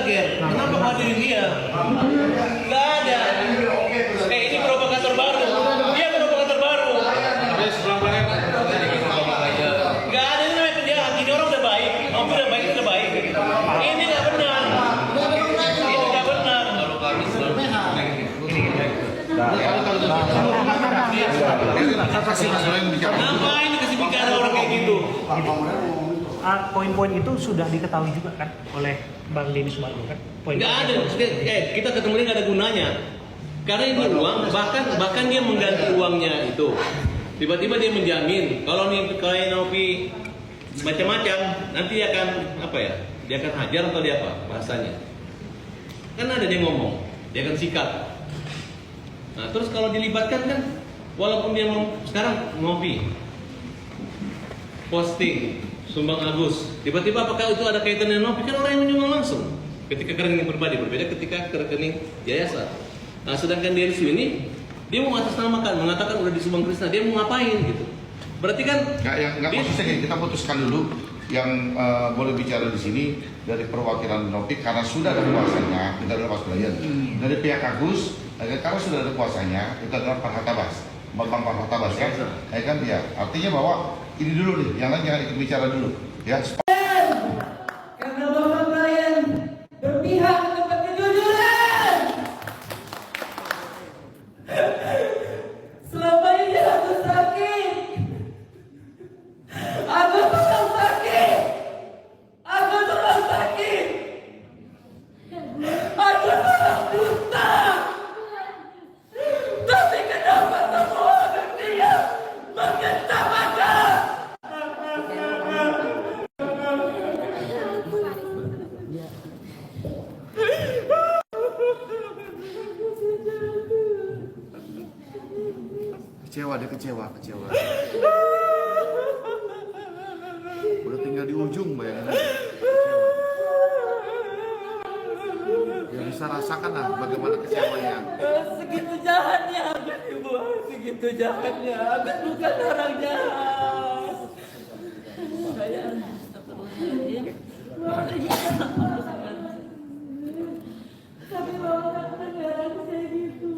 Ger. Kenapa kau hadirin dia? Nggak ada. Ini provokator baru. Dia provokator baru. Nggak ada yang namanya penjahat. Ini orang udah baik. Nopi udah baik, udah baik. Ini nggak benar. Ini nggak benar. Ngapain dikasih bicara orang kayak gitu? Poin-poin itu sudah diketahui juga kan oleh Bang Denny Sumargo kan? Nggak ada. Kita ketemu dia nggak ada gunanya. Karena ini uang, bahkan dia mengganti uangnya itu. Tiba-tiba dia menjamin kalau Nopi macam-macam, nanti dia akan apa ya? Dia akan hajar atau dia apa bahasanya? Kan ada dia ngomong, dia akan sikat. Nah terus kalau dilibatkan kan, walaupun dia sekarang Nopi posting sumbang Agus, tiba-tiba apakah itu ada kaitannya Nopi? Kan orang yang menyumbang langsung. Ketika ke rekening pribadi berbeda ketika ke rekening yayasan. Nah sedangkan dari sini dia mau atasnamakan, mengatakan udah disumbang Krisna, dia mau ngapain gitu? Berarti kan nggak konsisten. Kita putuskan dulu yang boleh bicara di sini dari perwakilan Nopi karena sudah ada kuasanya, kita adalah Pasulayan. Dari pihak Agus, karena sudah ada kuasanya, kita adalah Pak Hatabas, Bambang Pak Hatabas kan? Kan ya. Artinya bahwa ini dulu nih, yang lain jangan ikut bicara dulu, ya. Karena Bapak Brian berpihak kepada kejujuran. Selama ini aku sakit. Aku sedang sakit. Aku sedang sakit. Aku sedang buta. Tapi kenapa semua dunia mengetawakan? Kecewa. Udah tinggal di ujung bayangin. Ya bisa rasakan lah bagaimana kecewanya. Segitu jahatnya Agus Ibu, segitu jahatnya. Agus bukan orang jahat. Saya tapi Bapak tak pernah aku kayak gitu.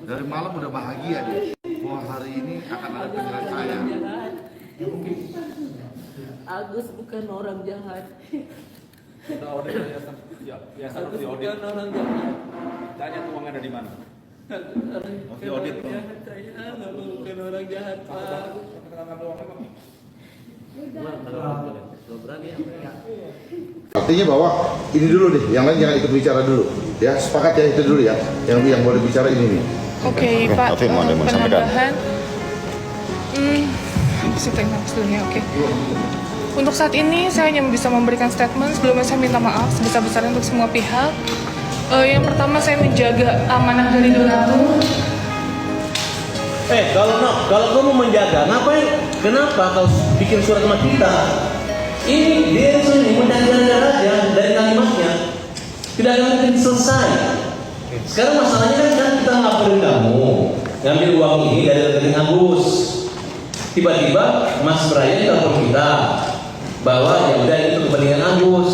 Dari malam udah bahagia dia. Wah hari ini akan ada panggilan saya. Agus bukan orang jahat. Kita audit yayasan, Agus di audit. bukan orang jahat. Tanya tuh uangnya ada di mana? Bukan audit, orang jahat saya, bukan orang jahat Pak. Artinya bahwa ini dulu nih, yang lain jangan ikut bicara dulu, ya. Sepakat ya itu dulu ya. Yang boleh bicara ini nih. Oke, Pak, penambahan. Dulu ya, oke. Untuk saat ini saya hanya bisa memberikan statement. Sebelumnya saya minta maaf sebesar-besarnya untuk semua pihak. Yang pertama saya menjaga amanah dari donatur. Kalau kamu menjaga, ngapain? Kenapa kau bikin surat sama kita? Ini dia sendiri menjaga aja dari kalimatnya. Tidak akan mungkin selesai. Sekarang masalahnya kan kita ngapain kamu ngambil uang ini dari rekening Agus. Tiba-tiba Mas Brian telepon kita bahwa ya udah itu kepentingan Agus.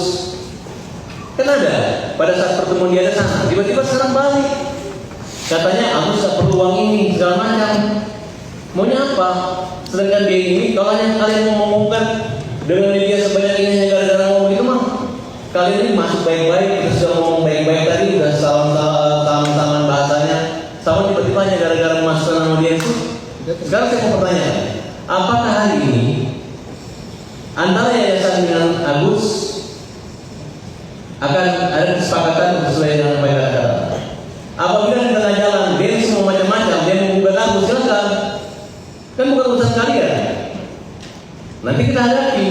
Kan ada pada saat pertemuan dia ada sana. Tiba-tiba sekarang balik. Katanya Agus tak perlu uang ini segala macam. Maunya apa? Sedangkan dia ini kalau kalian mau ngomongkan dengan dia sebanyak ini hanya gara-gara ngomong itu mah kalian ini masuk baik-baik, kita sudah ngomong baik-baik tadi, udah salam-salaman bahasanya, sama tiba-tiba hanya gara-gara memasukkan nama dia itu. Sekarang saya mau bertanya, apakah hari ini antara yayasan dengan Agus akan ada kesepakatan sesuai dengan apa yang ada? Apabila di tengah jalan dia semua macam-macam, dia menggugat Agus, silakan. Kan bukan urusan kalian. Nanti kita hadapi.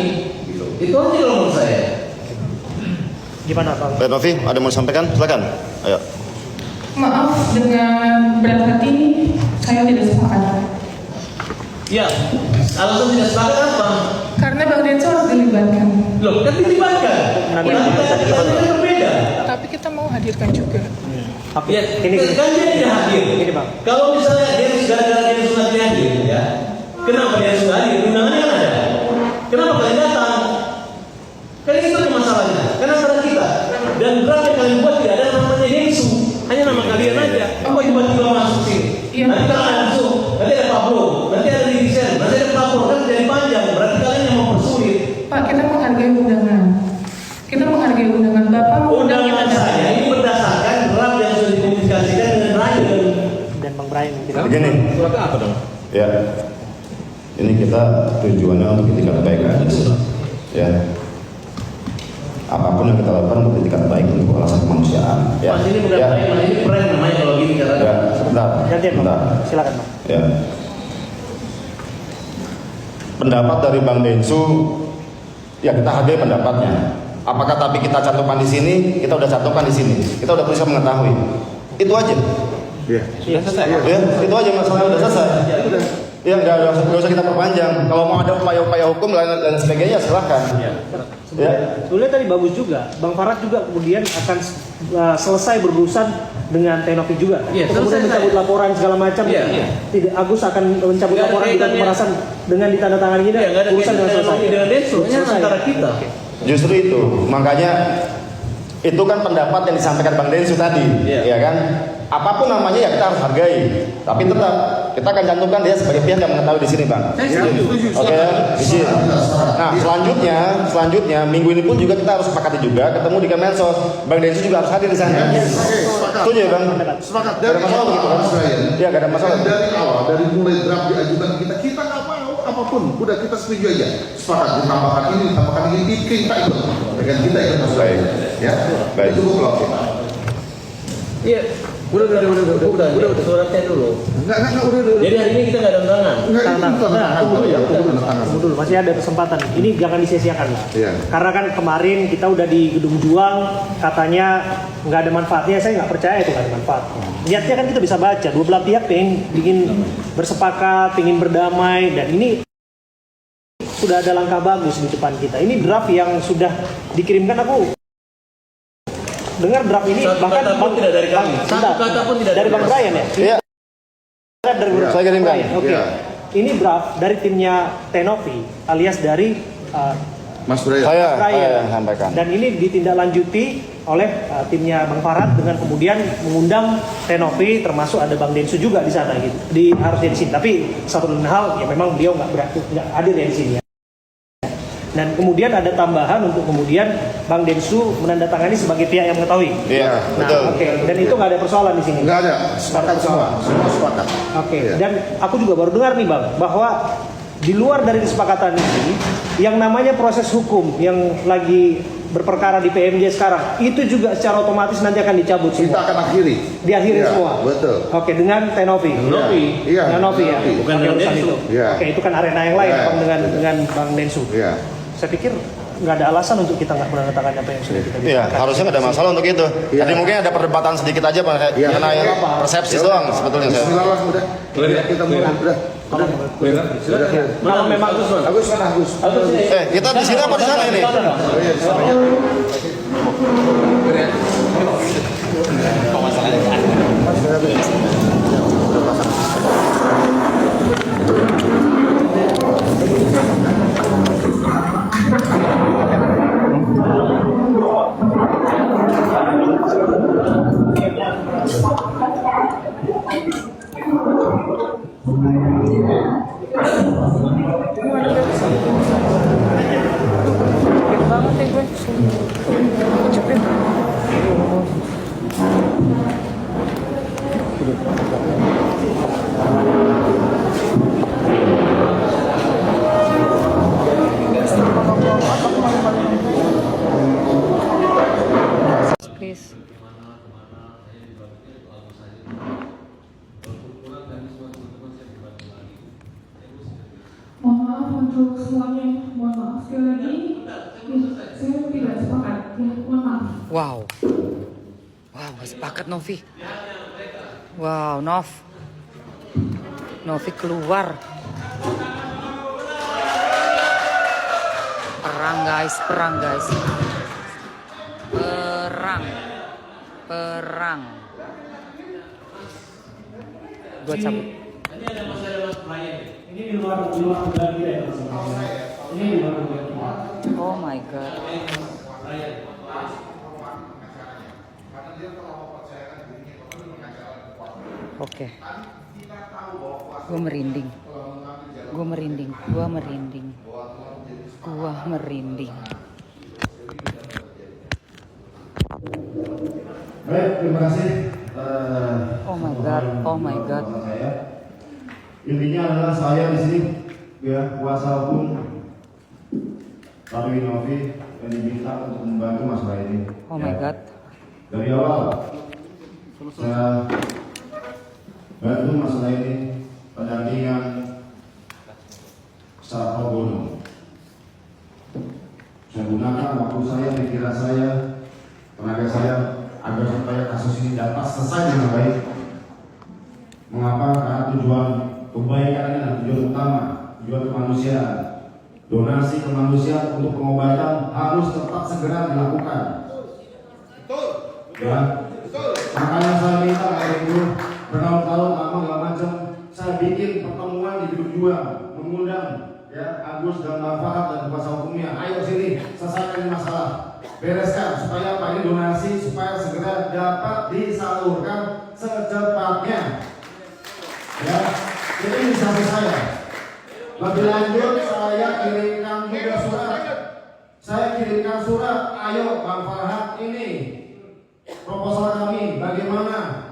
Gitu. Itu aja kalau menurut saya. Gimana Pak? Pak Novi, ada mau disampaikan? Silakan. Ayo. Maaf dengan berat hati saya tidak sepakat. Ya, alasan tidak sepakat apa? Karena Bang Denso harus dilibatkan. Loh, kan dilibatkan. Kita berbeda. Tapi kita mau hadirkan juga. Ya, kan dia tidak hadir. Ini Bang. Kalau misalnya dia sudah hadir, ya. Kenapa dia sudah hadir? Undangannya kan ada. Kenapa kalian datang? Kan itu masalahnya. Karena antara kita dan dengan Bapak mengundang kita Undangan saya ini berdasarkan draft yang sudah dikomunikasikan dengan Ryan dan Bang Brian yang tidak. Begini, suratnya apa dong? ya. Ini kita tujuannya untuk itikat baik aja. Ya. Apapun yang kita lakukan untuk itikat baik untuk alasan kemanusiaan. Ya. Mas ini bukan Ya. Ryan, Mas ini prank namanya kalau gini caranya. Ya, sebentar. Gantian Bang. Sebentar. Silakan Bang. Ya. Pendapat dari Bang Densu, ya kita hargai pendapatnya. Apakah tapi kita cantumkan di sini, kita udah cantumkan di sini. Kita udah bisa mengetahui. Itu aja. Iya. Iya, selesai. Ya, itu aja masalahnya udah selesai. Ya, nggak usah kita perpanjang. Kalau mau ada upaya-upaya hukum dan sebagainya silahkan. Ya. Sebenarnya tadi bagus juga. Bang Farad juga kemudian akan selesai berurusan dengan Tenopi juga. Iya, Kemudian selesai. mencabut laporan segala macam. Iya. Tidak, Agus akan mencabut Nggak ada laporan dengan kaitannya. pemerasan dengan ditandatangani ini. Iya, nggak ada urusan dengan selesai. dengan Densus, Selesai. antara kita. Justru itu, makanya itu kan pendapat yang disampaikan Bang Densu tadi, Iya. ya kan? Apapun namanya ya kita harus hargai, tapi tetap kita akan cantumkan dia sebagai pihak yang mengetahui di sini, Bang. Oke, izin. Nah, selanjutnya minggu ini pun juga kita harus sepakati juga ketemu di Kemensos. Bang Densu juga harus hadir di sana. Setuju ya, Bang? Sepakat. Gak ada masalah begitu kan? Iya, gak ada masalah. Dari awal, dari mulai draft diajukan kita nggak mau apapun, udah kita setuju aja. Sepakat, ditambahkan ini, kita ikut. Dengan kita ikut masuk. Baik. Ya, Baik. cukup loh. Iya, udah suratnya dulu. Enggak, udah. Jadi hari ini kita nggak ada undangan. Enggak, itu tangan. Tunggu dulu, masih ada kesempatan. Ini jangan disia-siakan. Iya. Karena kan kemarin kita udah di Gedung Juang, katanya nggak ada manfaatnya. Saya nggak percaya itu nggak ada manfaat. Niatnya kan kita bisa baca, dua belah pihak ingin bersepakat, ingin berdamai, dan ini sudah ada langkah bagus di depan kita. Ini draft yang sudah dikirimkan, aku dengar draft ini Satu bahkan kata pun tidak dari kami. Satu kata pun tidak dari dari Bang kami. Brian ya. Iya. Dari Saya kirimkan. Oke. Iya. Ini draft dari timnya Tenopi alias dari Mas Brian. Saya Brian. yang sampaikan. Dan ini ditindaklanjuti oleh timnya Bang Farad dengan kemudian mengundang Tenopi, termasuk ada Bang Densu juga di sana gitu. Harusnya di sini. Tapi satu lain hal ya memang beliau nggak hadir ya di sini ya. Dan kemudian ada tambahan untuk kemudian Bang Densu menandatangani sebagai pihak yang mengetahui. Iya, Nah, betul. oke. Dan itu nggak ada persoalan di sini. Enggak ada, sepakat semua sepakat. Oke, Iya. dan aku juga baru dengar nih Bang, bahwa di luar dari kesepakatan ini, yang namanya proses hukum yang lagi berperkara di PMJ sekarang, itu juga secara otomatis nanti akan dicabut Kita semua. akan akhiri. Diakhiri Iya, semua. betul. Oke, dengan Tenopi. Iya. Dengan Novi ya. Bukan Oke, dengan urusan Densu. itu. Iya. Oke, itu kan arena yang lain Iya. Bang, dengan Bang Densu. Iya. Saya pikir nggak ada alasan untuk kita nggak menandatangani apa yang sudah kita Iya, bicarakan. harusnya nggak ada masalah untuk itu. Iya. Tadi mungkin ada perdebatan sedikit aja, Pak. Iya. Karena yang Iya. persepsi doang sebetulnya saya. Bismillah, udah. Kita mulai, udah. Kalau memang Agus. Kita di sini apa di sana ini? banget ya gue. Cepet. Please. Mohon maaf untuk semuanya, mohon maaf sekali lagi. Saya tidak sepakat, ya, mohon maaf. Wow. Wow, gak sepakat Novi. Wow, Novi keluar. Perang guys. Perang. Gua cabut. ini di luar dugaan kita ya. Ini di luar dugaan kita. Oh my god. Oke. Gua merinding. Baik, terima kasih. Oh my God, oh my God. Saya. Intinya adalah saya di sini ya kuasa hukum Tapi Novi yang diminta untuk membantu masalah ini. Oh my God. Dari awal saya bantu masalah ini pendampingan secara pro bono. Saya gunakan waktu saya, pikiran saya, tenaga saya agar supaya kasus ini dapat selesai dengan baik. Mengapa? Karena tujuan kebaikan ini adalah tujuan utama, tujuan kemanusiaan. Donasi kemanusiaan untuk pengobatan harus tetap segera dilakukan. Ya, makanya saya minta Pak Ibu bertahun-tahun lama segala macam saya bikin pertemuan di Gedung Juang, mengundang ya Agus dan Nafahat dan kuasa hukumnya. Ayo sini selesaikan masalah, bereskan supaya Pak ini donasi supaya segera dapat disalurkan secepatnya. Ya, ini inisiatif saya. Lebih lanjut saya kirimkan juga surat. Saya kirimkan surat. Ayo Bang Farhat, ini proposal kami bagaimana